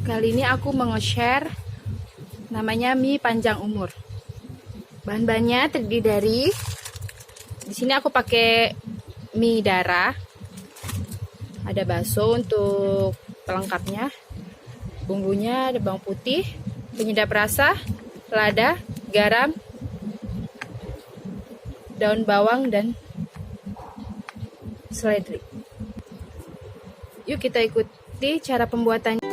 Kali ini aku mau nge-share namanya mie panjang umur. Bahan-bahannya terdiri dari di sini aku pakai mie darah. Ada bakso untuk pelengkapnya. Bumbunya ada bawang putih, penyedap rasa, lada, garam, daun bawang dan seledri. Yuk kita ikuti cara pembuatannya.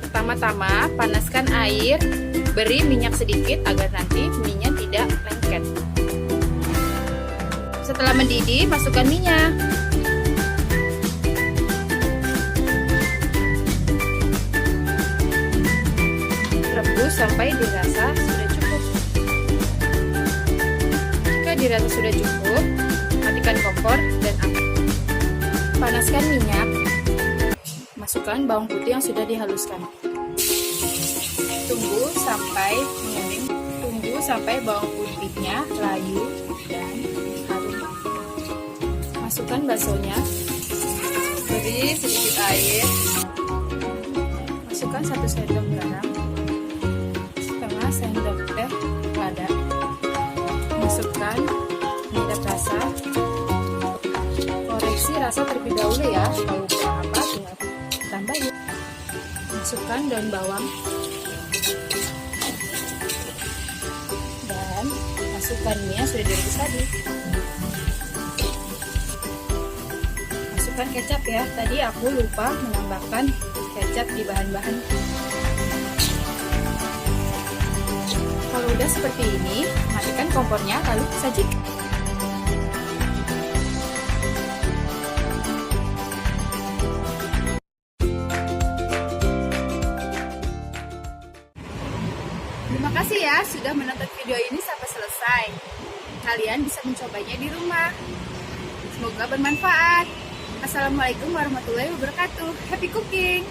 Pertama-tama panaskan air, beri minyak sedikit agar nanti mie-nya tidak lengket. Setelah mendidih, masukkan mie-nya. Rebus sampai dirasa sudah cukup. Jika dirasa sudah cukup, matikan kompor dan angkat. Panaskan minyak. Masukkan bawang putih yang sudah dihaluskan. Tunggu sampai menguning. Tunggu sampai bawang putihnya layu dan harum. Masukkan baksonya. Beri sedikit air. Masukkan 1 sendok garam. Setengah sendok teh lada. Masukkan penyedap rasa. Koreksi rasa terlebih dahulu ya. Kalau kurang apa tinggal tambah ya. Masukkan daun bawang dan masukkan mie yang sudah direbus tadi. Masukkan kecap ya, tadi aku lupa menambahkan kecap di bahan-bahan. Kalau udah seperti ini, matikan kompornya lalu sajikan. Terima kasih ya sudah menonton video ini sampai selesai. Kalian bisa mencobanya di rumah. Semoga bermanfaat. Assalamualaikum warahmatullahi wabarakatuh. Happy cooking!